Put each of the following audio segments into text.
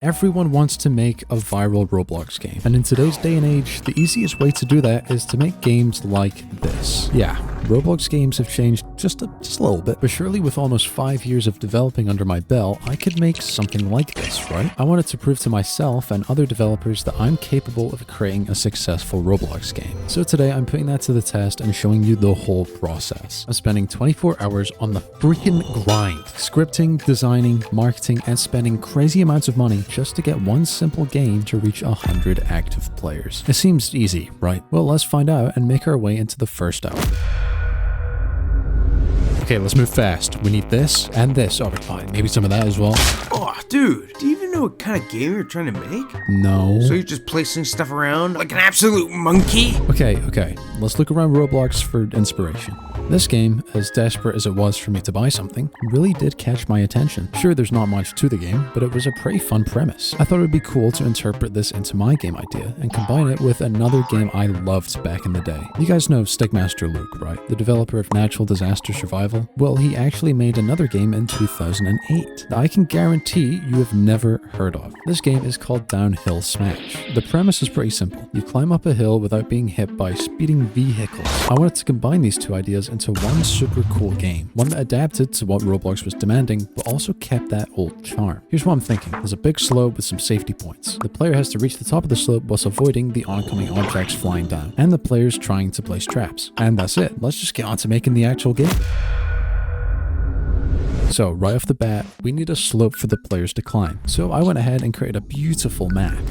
Everyone wants to make a viral Roblox game, and in today's day and age, the easiest way to do that is to make games like this. Yeah, Roblox games have changed just a little bit, but surely with almost 5 years of developing under my belt, I could make something like this, right? I wanted to prove to myself and other developers that I'm capable of creating a successful Roblox game. So today I'm putting that to the test and showing you the whole process. I'm spending 24 hours on the freaking grind, scripting, designing, marketing, and spending crazy amounts of money just to get one simple game to reach 100 active players. It seems easy, right? Well, let's find out and make our way into the first hour. Okay, let's move fast. We need this and this. Oh, fine. Maybe some of that as well. Oh, dude, do you even know what kind of game you're trying to make? No. So you're just placing stuff around like an absolute monkey? Okay. Let's look around Roblox for inspiration. This game, as desperate as it was for me to buy something, really did catch my attention. Sure, there's not much to the game, but it was a pretty fun premise. I thought it would be cool to interpret this into my game idea and combine it with another game I loved back in the day. You guys know Stickmaster Luke, right? The developer of Natural Disaster Survival? Well, he actually made another game in 2008 that I can guarantee you have never heard of. This game is called Downhill Smash. The premise is pretty simple. You climb up a hill without being hit by speeding vehicles. I wanted to combine these two ideas into one super cool game, one that adapted to what Roblox was demanding, but also kept that old charm. Here's what I'm thinking. There's a big slope with some safety points. The player has to reach the top of the slope whilst avoiding the oncoming objects flying down, and the player's trying to place traps. And that's it. Let's just get on to making the actual game. So right off the bat, we need a slope for the players to climb. So I went ahead and created a beautiful map.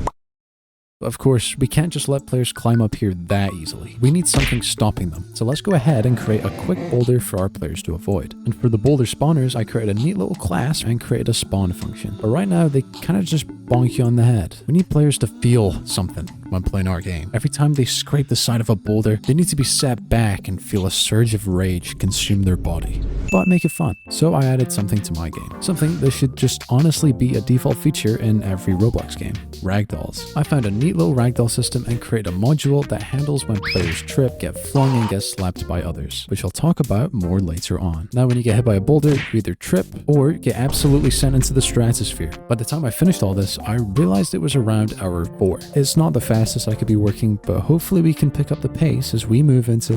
Of course, we can't just let players climb up here that easily. We need something stopping them. So let's go ahead and create a quick boulder for our players to avoid. And for the boulder spawners, I created a neat little class and created a spawn function. But right now, they kind of just bonk you on the head. We need players to feel something when playing our game. Every time they scrape the side of a boulder, they need to be set back and feel a surge of rage consume their body. But make it fun. So I added something to my game. Something that should just honestly be a default feature in every Roblox game. Ragdolls. I found a neat little ragdoll system and created a module that handles when players trip, get flung, and get slapped by others, which I'll talk about more later on. Now when you get hit by a boulder, you either trip or get absolutely sent into the stratosphere. By the time I finished all this, I realized it was around hour 4. It's not the fastest I could be working, but hopefully we can pick up the pace as we move into...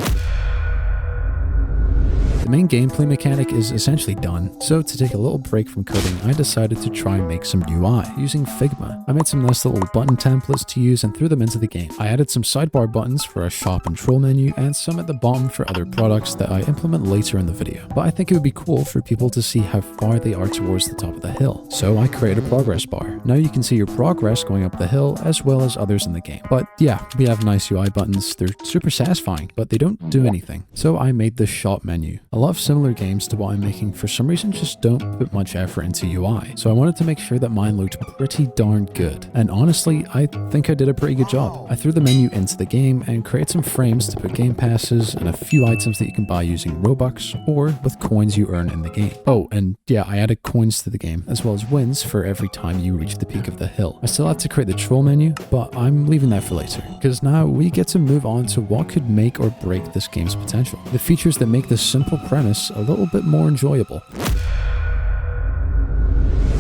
The main gameplay mechanic is essentially done, so to take a little break from coding, I decided to try and make some UI using Figma. I made some nice little button templates to use and threw them into the game. I added some sidebar buttons for a shop and troll menu and some at the bottom for other products that I implement later in the video. But I think it would be cool for people to see how far they are towards the top of the hill. So I created a progress bar. Now you can see your progress going up the hill as well as others in the game. But yeah, we have nice UI buttons. They're super satisfying, but they don't do anything. So I made the shop menu. A lot of similar games to what I'm making for some reason just don't put much effort into UI. So I wanted to make sure that mine looked pretty darn good. And honestly, I think I did a pretty good job. I threw the menu into the game and created some frames to put game passes and a few items that you can buy using Robux or with coins you earn in the game. Oh, and yeah, I added coins to the game as well as wins for every time you reach the peak of the hill. I still have to create the troll menu, but I'm leaving that for later because now we get to move on to what could make or break this game's potential. The features that make this simple premise a little bit more enjoyable.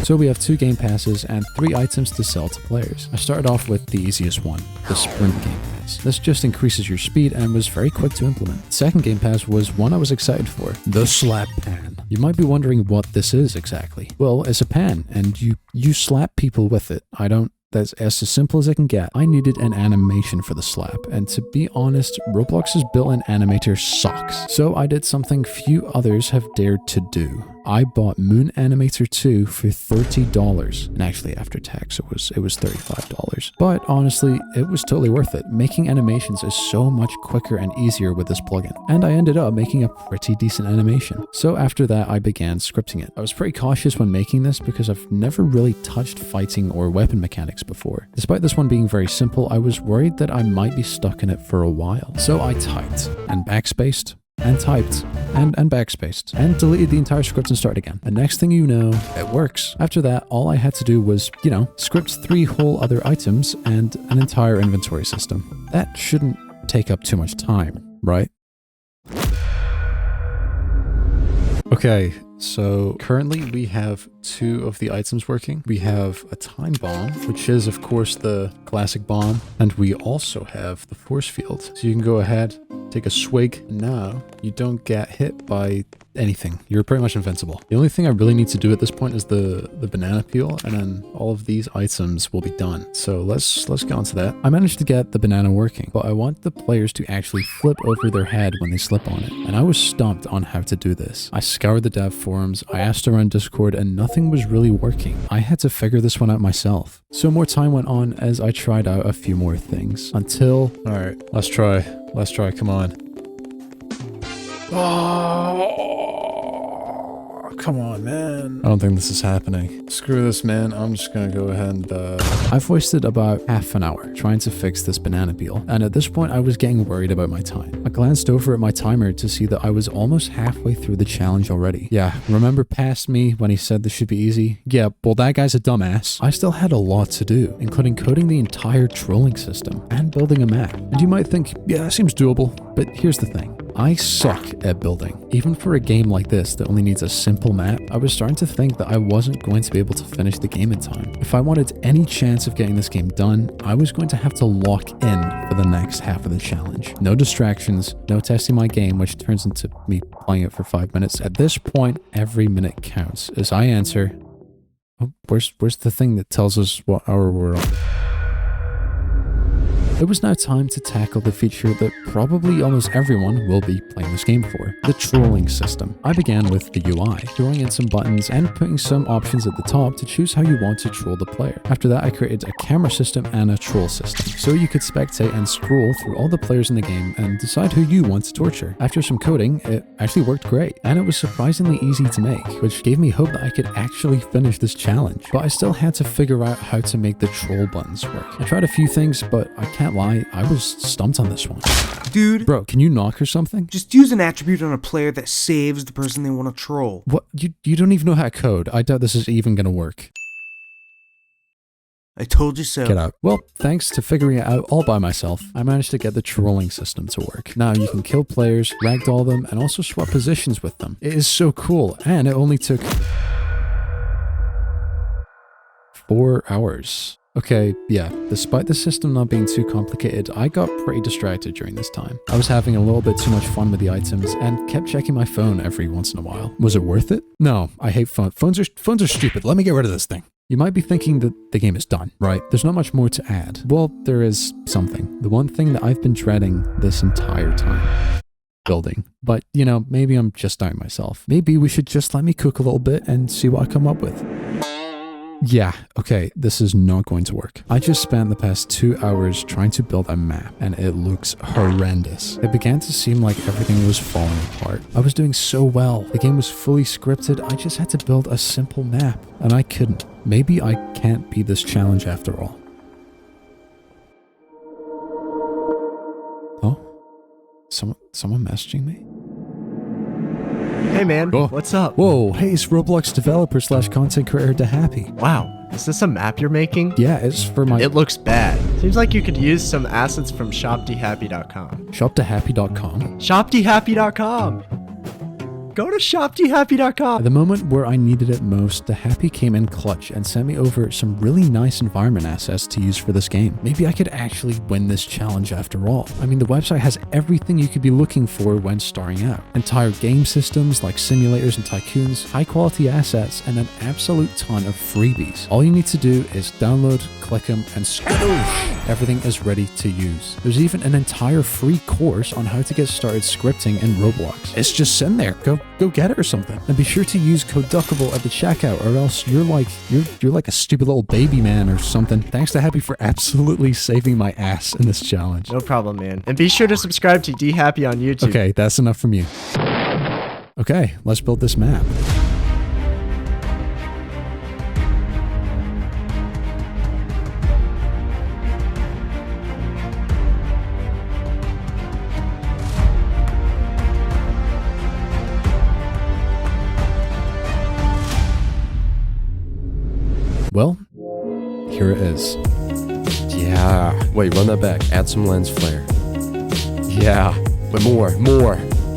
So we have 2 game passes and 3 items to sell to players. I started off with the easiest one, the sprint game pass. This just increases your speed and was very quick to implement. The second game pass was one I was excited for, the slap pan. You might be wondering what this is exactly. Well, it's a pan and you slap people with it. That's as simple as it can get. I needed an animation for the slap, and to be honest, Roblox's built-in animator sucks. So I did something few others have dared to do. I bought Moon Animator 2 for $30, and actually after tax it was $35. But honestly, it was totally worth it. Making animations is so much quicker and easier with this plugin, and I ended up making a pretty decent animation. So after that, I began scripting it. I was pretty cautious when making this because I've never really touched fighting or weapon mechanics before. Despite this one being very simple, I was worried that I might be stuck in it for a while. So I typed and backspaced and typed and backspaced and deleted the entire script and started again. And next thing you know, it works. After that, all I had to do was, script 3 whole other items and an entire inventory system. That shouldn't take up too much time, right? Okay, So currently we have 2 of the items working. We have a time bomb, which is of course the classic bomb. And we also have the force field. So you can go ahead, take a swig. Now you don't get hit by anything. You're pretty much invincible. The only thing I really need to do at this point is the banana peel, and then all of these items will be done. So let's get on to that. I managed to get the banana working, but I want the players to actually flip over their head when they slip on it. And I was stumped on how to do this. I scoured the dev forums, I asked around Discord, and nothing was really working. I had to figure this one out myself. So more time went on as I tried out a few more things until... Alright, let's try, come on. Oh, come on, man. I don't think this is happening. Screw this, man. I'm just gonna go ahead and I've wasted about half an hour trying to fix this banana peel, and at this point I was getting worried about my time. I glanced over at my timer to see that I was almost halfway through the challenge already. Yeah, remember past me when he said this should be easy? Yeah, well, that guy's a dumbass. I still had a lot to do, including coding the entire trolling system and building a map. And you might think, yeah, that seems doable, but here's the thing. I suck at building. Even for a game like this that only needs a simple map, I was starting to think that I wasn't going to be able to finish the game in time. If I wanted any chance of getting this game done, I was going to have to lock in for the next half of the challenge. No distractions, no testing my game, which turns into me playing it for 5 minutes. At this point, every minute counts. As I answer, oh, where's the thing that tells us what hour we're on? It was now time to tackle the feature that probably almost everyone will be playing this game for, the trolling system. I began with the UI, throwing in some buttons and putting some options at the top to choose how you want to troll the player. After that, I created a camera system and a troll system, so you could spectate and scroll through all the players in the game and decide who you want to torture. After some coding, it actually worked great, and it was surprisingly easy to make, which gave me hope that I could actually finish this challenge. But I still had to figure out how to make the troll buttons work. I tried a few things, but I can't lie, I was stumped on this one. Dude. Bro, can you knock or something? Just use an attribute on a player that saves the person they want to troll. What? You don't even know how to code. I doubt this is even gonna work. I told you so. Get out. Well, thanks to figuring it out all by myself, I managed to get the trolling system to work. Now you can kill players, ragdoll them, and also swap positions with them. It is so cool, and it only took 4 hours. Okay, yeah, despite the system not being too complicated, I got pretty distracted during this time. I was having a little bit too much fun with the items and kept checking my phone every once in a while. Was it worth it? No, I hate phones. Phones are stupid. Let me get rid of this thing. You might be thinking that the game is done, right? There's not much more to add. Well, there is something. The one thing that I've been dreading this entire time. Building. But, you know, maybe I'm just doubting myself. Maybe we should just let me cook a little bit and see what I come up with. Yeah, okay, this is not going to work. I just spent the past 2 hours trying to build a map, and it looks horrendous. It began to seem like everything was falling apart. I was doing so well. The game was fully scripted. I just had to build a simple map, and I couldn't. Maybe I can't beat this challenge after all. Oh? Someone messaging me? Hey man, Oh. what's up? Whoa, hey, it's Roblox developer / content creator Dahappy. Wow, is this a map you're making? Yeah, it's for my... It looks bad. Seems like you could use some assets from shopdehappy.com. Shopdehappy.com? Shopdehappy.com! Go to shopdehappy.com! At the moment where I needed it most, Dahappy came in clutch and sent me over some really nice environment assets to use for this game. Maybe I could actually win this challenge after all. I mean, the website has everything you could be looking for when starting out. Entire game systems like simulators and tycoons, high quality assets, and an absolute ton of freebies. All you need to do is download, click them, and skadoosh! Everything is ready to use. There's even an entire free course on how to get started scripting in Roblox. It's just sitting there. Go get it or something. And be sure to use code Duckable at the checkout, or else you're like a stupid little baby man or something. Thanks to Happy for absolutely saving my ass in this challenge. No problem, man. And be sure to subscribe to DHappy on YouTube. Okay, that's enough from you. Okay, let's build this map. Well, here it is. Yeah. Wait, run that back. Add some lens flare. Yeah. But more.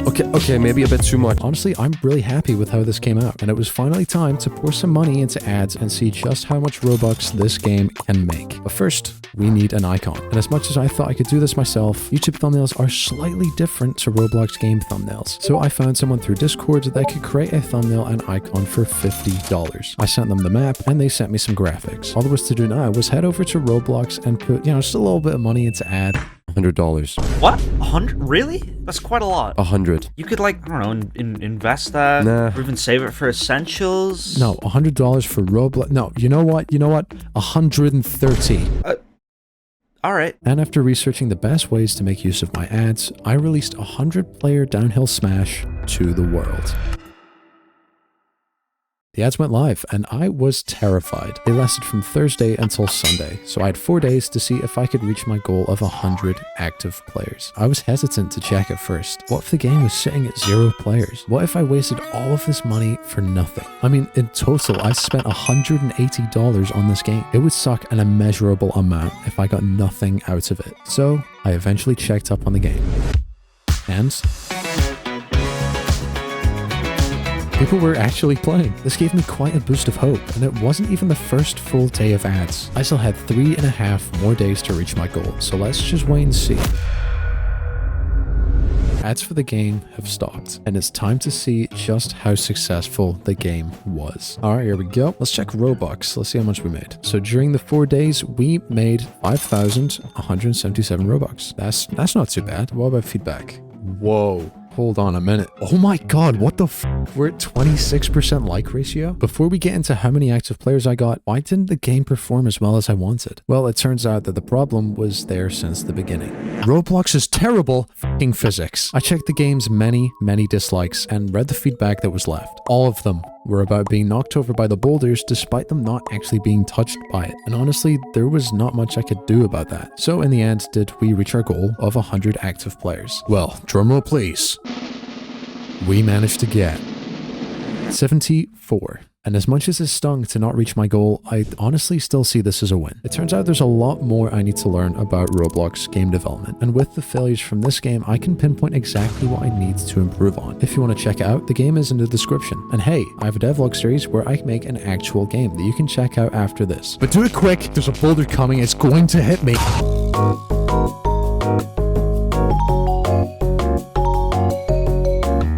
Okay, maybe a bit too much. Honestly, I'm really happy with how this came out, and it was finally time to pour some money into ads and see just how much Robux this game can make. But first, we need an icon. And as much as I thought I could do this myself, YouTube thumbnails are slightly different to Roblox game thumbnails. So I found someone through Discord that could create a thumbnail and icon for $50. I sent them the map, and they sent me some graphics. All there was to do now was head over to Roblox and put, just a little bit of money into ad. $100. What? 100? Really? That's quite a lot. 100. You could, like, I don't know, invest that, Nah. or even save it for essentials. No, $100 for Roblox. No, you know what? 130. All right. And after researching the best ways to make use of my ads, I released a 100-player downhill smash to the world. The ads went live, and I was terrified. They lasted from Thursday until Sunday, so I had 4 days to see if I could reach my goal of 100 active players. I was hesitant to check at first. What if the game was sitting at 0 players? What if I wasted all of this money for nothing? I mean, in total, I spent $180 on this game. It would suck an immeasurable amount if I got nothing out of it. So, I eventually checked up on the game. And people were actually playing. This gave me quite a boost of hope, and it wasn't even the first full day of ads. I still had 3.5 more days to reach my goal, so let's just wait and see. Ads for the game have stopped, and it's time to see just how successful the game was. All right, here we go. Let's check Robux. Let's see how much we made. So during the 4 days, we made 5,177 Robux. That's not too bad. What about feedback? Whoa. Hold on a minute. Oh my god, what the f? We're at 26% like ratio? Before we get into how many active players I got, why didn't the game perform as well as I wanted? Well, it turns out that the problem was there since the beginning. Roblox is terrible f***ing physics. I checked the game's many dislikes and read the feedback that was left. All of them were about being knocked over by the boulders despite them not actually being touched by it. And honestly, there was not much I could do about that. So in the end, did we reach our goal of 100 active players? Well, drumroll please. We managed to get 74. And as much as it stung to not reach my goal, I honestly still see this as a win. It turns out there's a lot more I need to learn about Roblox game development. And with the failures from this game, I can pinpoint exactly what I need to improve on. If you want to check it out, the game is in the description. And hey, I have a devlog series where I make an actual game that you can check out after this. But do it quick, there's a boulder coming, it's going to hit me.